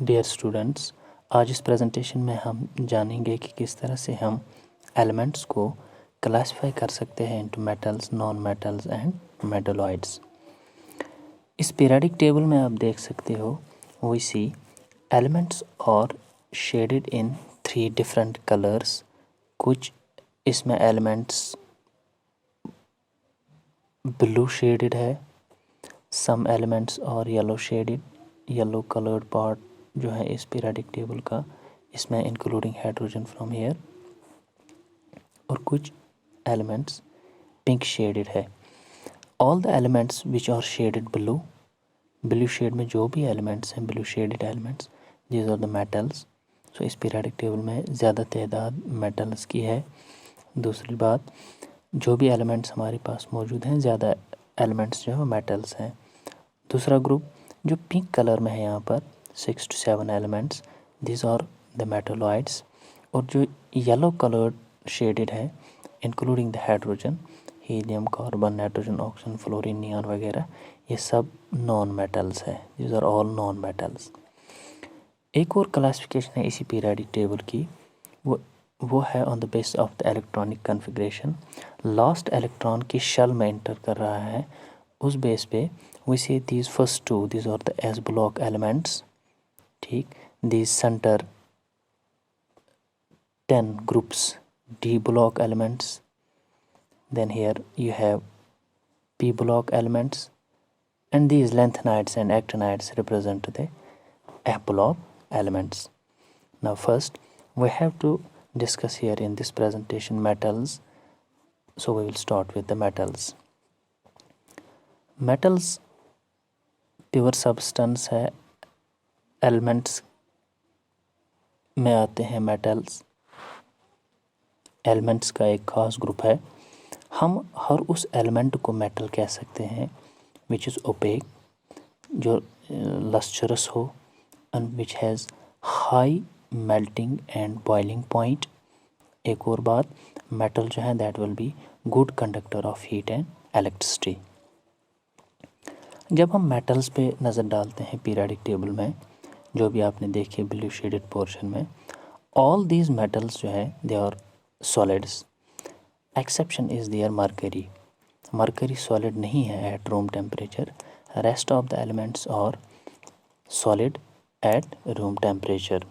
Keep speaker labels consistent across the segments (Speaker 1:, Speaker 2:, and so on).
Speaker 1: Dear students, आज इस presentation में हम जानेंगे कि किस तरह से हम एलिमेंट्स को क्लासिफाई कर सकते हैं into metals, non metals and metalloids. इस पीरियोडिक टेबल में आप देख सकते हो वी सी एलिमेंट्स और शेडेड इन 3 डिफरेंट कलर्स। कुछ इसमें एलिमेंट्स ब्लू शेडेड है, सम एलिमेंट्स और yellow shaded, yellow coloured part जो है इस पीरियोडिक टेबल का, इसमें इंक्लूडिंग हाइड्रोजन फ्रॉम हेयर, और कुछ एलिमेंट्स पिंक शेडेड है। All the elements which are shaded blue, blue shade में जो भी एलिमेंट्स हैं, blue shaded elements, these are the metals. So इस पीरियोडिक टेबल में ज़्यादा तादाद मेटल्स की है। दूसरी बात, जो भी एलिमेंट्स हमारे पास मौजूद हैं, ज़्यादा एलिमेंट्स जो है मेटल्स हैं। दूसरा ग्रुप जो पिंक कलर में है यहाँ पर 6 to 7 elements, this are the metalloids. और जो येलो कलर्ड शेडेड है including the hydrogen, helium, carbon, nitrogen, oxygen, fluorine, neon वगैरह, ये सब नॉन मेटल्स है। This are all non metals. एक और क्लासिफिकेशन है इसी पीरियोडिक टेबल की, वो है on the base of the electronic configuration. Last electron की शेल में इंटर कर रहा है, उस बेस पे we say these first two, these are the s block elements, ठीक। these center 10 groups d block elements, then here you have p block elements, and these lanthanides and actinides represent the f block elements. Now first we have to discuss here in this presentation metals, so we will start with the metals. Metals pure substance है, elements में आते हैं metals, elements का एक खास group है। हम हर उस एलिमेंट को मेटल कह सकते हैं विच इज़ ओपेक, जो लस्चरस हो, and which has high melting and boiling point. एक और बात, मेटल जो है that will be good conductor of heat and electricity. जब हम मेटल्स पे नज़र डालते हैं पीरियोडिक टेबल में, जो भी आपने देखे ब्लू शेडेड पोर्शन में, ऑल दीज मेटल्स जो है they are solids, exception is there mercury. Mercury solid नहीं है at room temperature, rest of the elements are solid at room temperature.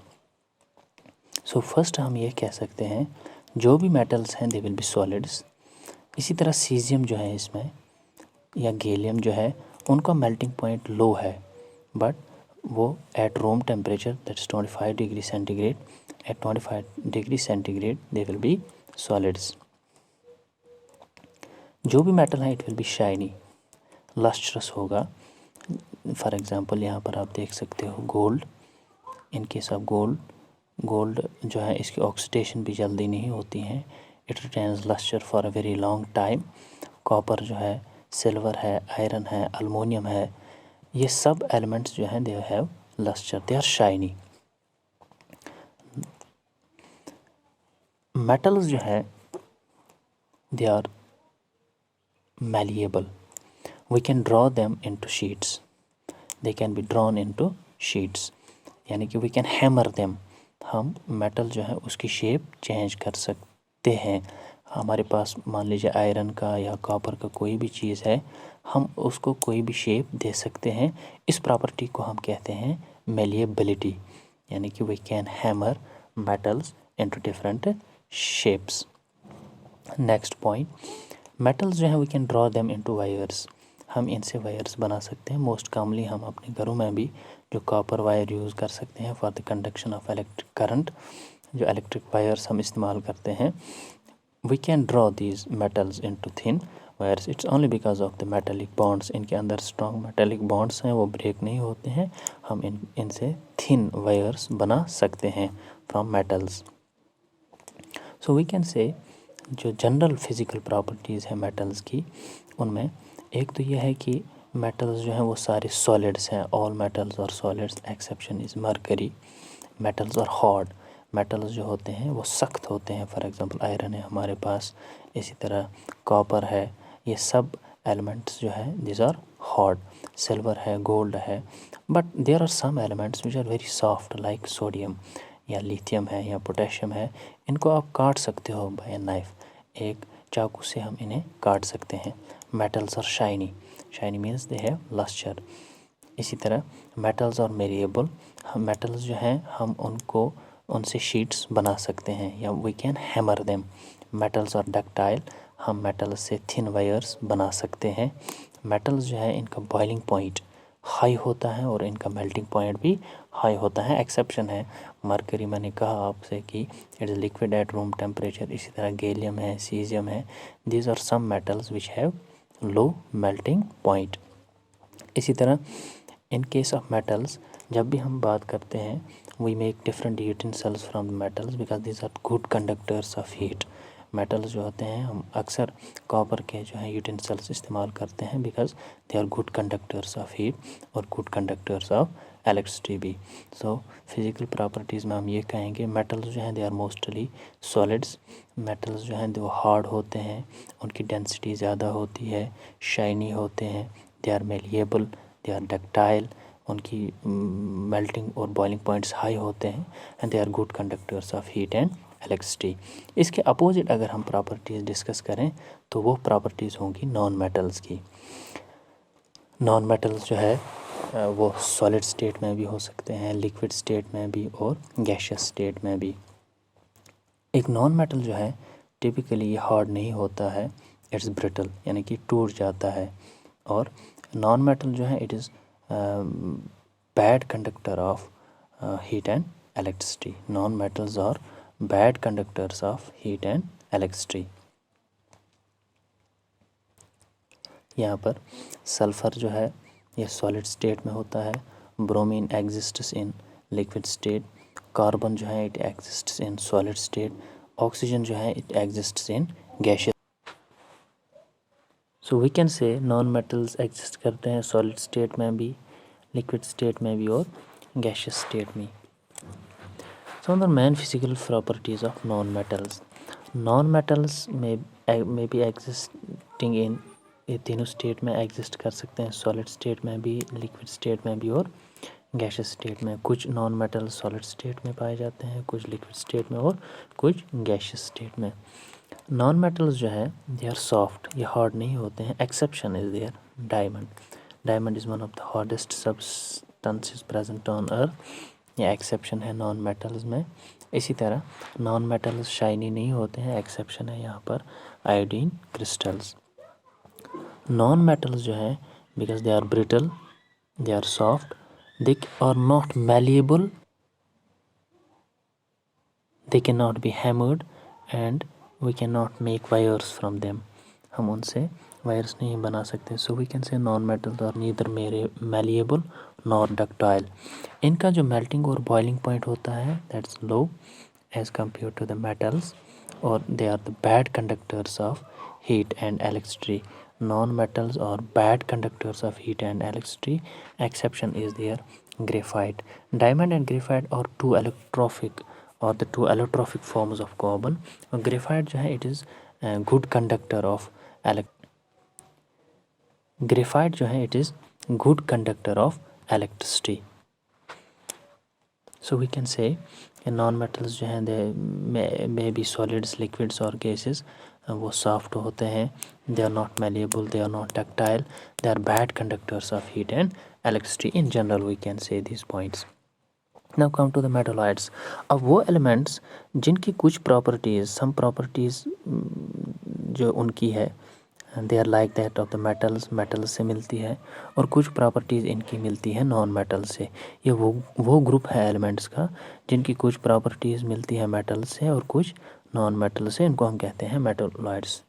Speaker 1: So first हम ये कह सकते हैं जो भी मेटल्स हैं दे विल बी सॉलिड्स। इसी तरह सीजियम जो है इसमें, या गैलियम जो है, उनका मेल्टिंग पॉइंट लो है, बट वो at room temperature that's 25 degree centigrade, at 25 degree centigrade they will be solids. जो भी मेटल है it will be shiny, lustrous होगा। फॉर एग्जांपल यहाँ पर आप देख सकते हो gold, in case of gold जो है इसकी ऑक्सीडेशन भी जल्दी नहीं होती है, it retains luster for a very long time. Copper जो है, सिल्वर है, आयरन है, अल्मोनियम है, ये सब एलिमेंट्स जो हैं they have luster, they are shiny. Metals जो है they are malleable, we can draw them into sheets, they can be drawn into sheets, यानी कि we can hammer them, हम मेटल जो है उसकी शेप चेंज कर सकते हैं। हमारे पास मान लीजिए आयरन का या कॉपर का कोई भी चीज़ है, हम उसको कोई भी शेप दे सकते हैं। इस प्रॉपर्टी को हम कहते हैं मेलिएबिलिटी, यानी कि we can hammer metals into different shapes. Next point, metals जो है we can draw them into wires, हम इनसे वायर्स बना सकते हैं। मोस्ट कॉमनली हम अपने घरों में भी जो कॉपर वायर यूज़ कर सकते हैं for the conduction of electric current, जो इलेक्ट्रिक वायर्स हम इस्तेमाल करते हैं, we can draw these metals into thin wires. It's only because of the metallic bonds, इनके अंदर strong metallic bonds हैं, वो break नहीं होते हैं, हम इनसे thin wires बना सकते हैं from metals. So we can say जो जनरल फिज़िकल प्रॉपर्टीज़ हैं मेटल्स की, उनमें एक तो यह है कि मेटल्स जो हैं वो सारे सॉलिड्स हैं, ऑल मेटल्स और solids, exception is mercury. Metals और हार्ड, मेटल्स जो होते हैं वो सख्त होते हैं, फॉर एग्जांपल आयरन है हमारे पास, इसी तरह कॉपर है, ये सब एलिमेंट्स जो है दिस आर हार्ड। सिल्वर है, गोल्ड है, but there are some elements which are very soft like sodium या लिथियम है या पोटेशियम है। इनको आप काट सकते हो बाय नाइफ, एक चाकू से हम इन्हें काट सकते हैं। Metals are shiny, shiny means they have luster. इसी तरह मेटल्स और मेरिएबल, हम मेटल्स जो हैं हम उनको उनसे शीट्स बना सकते हैं या we can hammer them. Metals और डक्टाइल, हम मेटल से थिन वायर्स बना सकते हैं। मेटल्स जो है इनका बॉइलिंग पॉइंट हाई होता है और इनका मेल्टिंग पॉइंट भी हाई होता है। एक्सेप्शन है मरकरी, मैंने कहा आपसे कि it is liquid at room temperature. इसी तरह गैलियम है, सीजियम है, these are some metals which have low melting point. इसी तरह इन केस ऑफ मेटल्स, जब भी हम बात करते हैं we make different utensils from metals because these are good conductors of heat. Metals जो होते हैं हम अक्सर कॉपर के जो है यूटेंसिल्स इस्तेमाल करते हैं because they are good conductors of heat और गुड कंडक्टर्स ऑफ इलेक्ट्रिसिटी भी। सो फिज़िकल प्रॉपर्टीज़ में हम ये कहेंगे मेटल्स जो हैं they are mostly solids. Metals जो हैं वो हार्ड होते हैं, उनकी डेंसिटी ज़्यादा होती है, शाइनी होते हैं, they are malleable, they are ductile, उनकी मेल्टिंग और बॉइलिंग पॉइंट्स हाई होते हैं and they are good conductors of heat and electricity. इसके अपोजिट अगर हम प्रॉपर्टीज़ डिस्कस करें तो वो प्रॉपर्टीज़ होंगी नॉन मेटल्स की। नॉन मेटल्स जो है वो सॉलिड स्टेट में भी हो सकते हैं, लिक्विड स्टेट में भी और गैशियस स्टेट में भी। एक नॉन मेटल जो है टिपिकली ये हार्ड नहीं होता है, इट्स ब्रिटल यानी कि टूट जाता है। और नॉन मेटल जो है it is bad conductor of heat and electricity. Non metals are bad conductors of heat and electricity. यहाँ पर सल्फ़र जो है ये सॉलिड स्टेट में होता है, bromine exists in liquid state, carbon जो है it exists in solid state, oxygen जो है it exists in gaseous. So we can say non metals exist करते हैं सॉलिड स्टेट में भी, लिक्विड स्टेट में भी और गैशियस स्टेट में। So the main physical properties of non metals. Non metals में बी एग्जिस्टिंग इन, ये तीनों स्टेट में एग्जिस्ट कर सकते हैं, सॉलिड स्टेट में भी, लिक्विड स्टेट में भी और गैशियस स्टेट में। कुछ नॉन मेटल सॉलिड स्टेट में पाए जाते हैं, कुछ लिक्विड स्टेट में और कुछ गैशियस स्टेट में। नॉन मेटल्स जो है दे आर सॉफ्ट, ये हार्ड नहीं होते हैं। Exception is there diamond. Diamond is one of the hardest substances present on earth, ये एक्सेप्शन है नॉन मेटल्स में। इसी तरह नॉन मेटल्स शाइनी नहीं होते हैं, एक्सेप्शन है यहाँ पर आयोडीन क्रिस्टल्स। नॉन मेटल्स जो है because they are brittle, they are soft, they are not malleable, they can not be hammered and we can not make wires from them. हम उनसे वायर्स नहीं बना सकते। So we can say non metals are neither malleable nor ductile. इनका जो melting और boiling point होता है that's low as compared to the metals, और they are the bad conductors of heat and electricity. Non-metals are bad conductors of heat and electricity. Exception is there graphite. Diamond and graphite are two electrophic forms of carbon. Graphite जो है it is a good conductor of graphite जो है it is good conductor of electricity. So we can say non metals जो हैं they may be solids, liquids और gases, वो soft होते हैं, they are not malleable, they are not ductile, they are bad conductors of heat and electricity. In general we can say this points. Now come to the metalloids. अब वो elements जिनकी कुछ properties, सम properties जो उनकी है they are like that of the metals, metals से मिलती है, और कुछ प्रॉपर्टीज़ इनकी मिलती है नॉन मेटल से। ये वो ग्रुप है एलिमेंट्स का जिनकी कुछ प्रॉपर्टीज़ मिलती है मेटल से और कुछ नॉन मेटल से, इनको हम कहते हैं metalloids.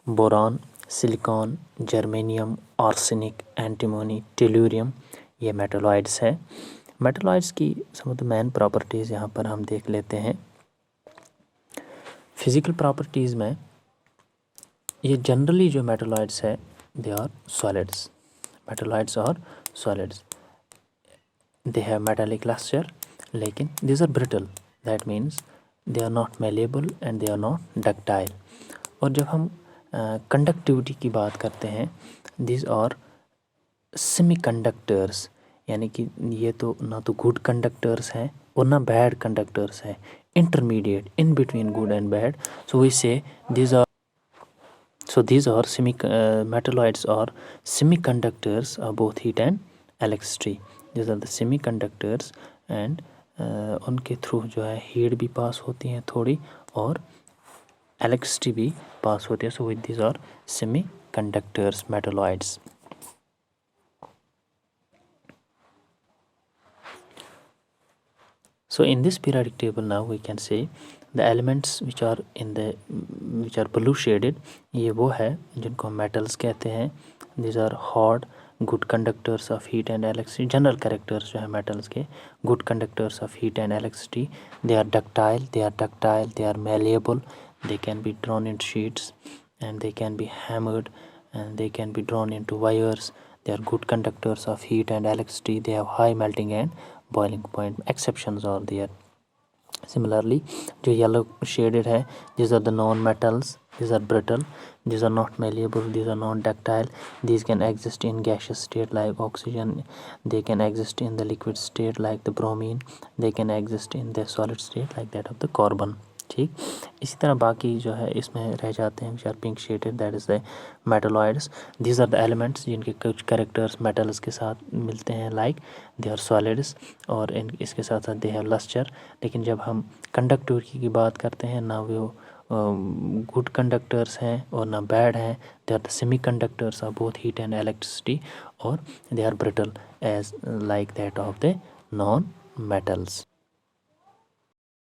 Speaker 1: Boron, silicon, germanium, arsenic, antimony, tellurium, ये मेटलॉइड्स है। मेटलॉइड्स की सम ऑफ द मेन प्रॉपर्टीज़ यहाँ पर हम देख लेते हैं। फिज़िकल प्रॉपर्टीज़ में ये जनरली जो मेटलॉइड्स है दे आर सॉलिड्स, मेटलॉइड्स और solids, they have metallic lustre, लेकिन these are brittle, that means they are not malleable and they are not ductile. और जब हम कंडक्टिविटी की बात करते हैं, दिस और सेमी कंडक्टर्स, यानी कि ये तो ना तो गुड कंडक्टर्स हैं और ना बैड कंडक्टर्स हैं, intermediate, in between good and bad. So we say these are metalloids or semiconductors are both heat and electricity. These are the semiconductors and उनके थ्रू जो है हीट भी पास होती हैं थोड़ी और इलेक्ट्रिसिटी भी पास होती है. So with this are semi conductors, metalloids. So in this periodic table now we can say the elements which are blue shaded, ये वो है जिनको हम metals कहते हैं. These are hot, good conductors of heat and electricity. General characters जो है metals के, good conductors of heat and electricity. They are ductile, they are malleable, they can be drawn into sheets and they can be hammered and they can be drawn into wires. They are good conductors of heat and electricity. They have high melting and boiling point. Exceptions are there. Similarly, जो yellow shaded है, these are the non-metals. These are brittle. These are not malleable. These are not ductile. These can exist in gaseous state like oxygen. They can exist in the liquid state like the bromine. They can exist in the solid state like that of the carbon. ठीक, इसी तरह बाकी जो है इसमें रह जाते हैं, which are pink shaded, that is the metalloids. These are the elements जिनके कुछ characters metals के साथ मिलते हैं, like they are solids, और इसके साथ साथ they have luster. लेकिन जब हम कंडक्टिविटी की बात करते हैं, ना वो गुड कंडक्टर्स हैं और ना बैड हैं. They are the semi conductors of both heat and electricity, और they are brittle as like that of the non metals.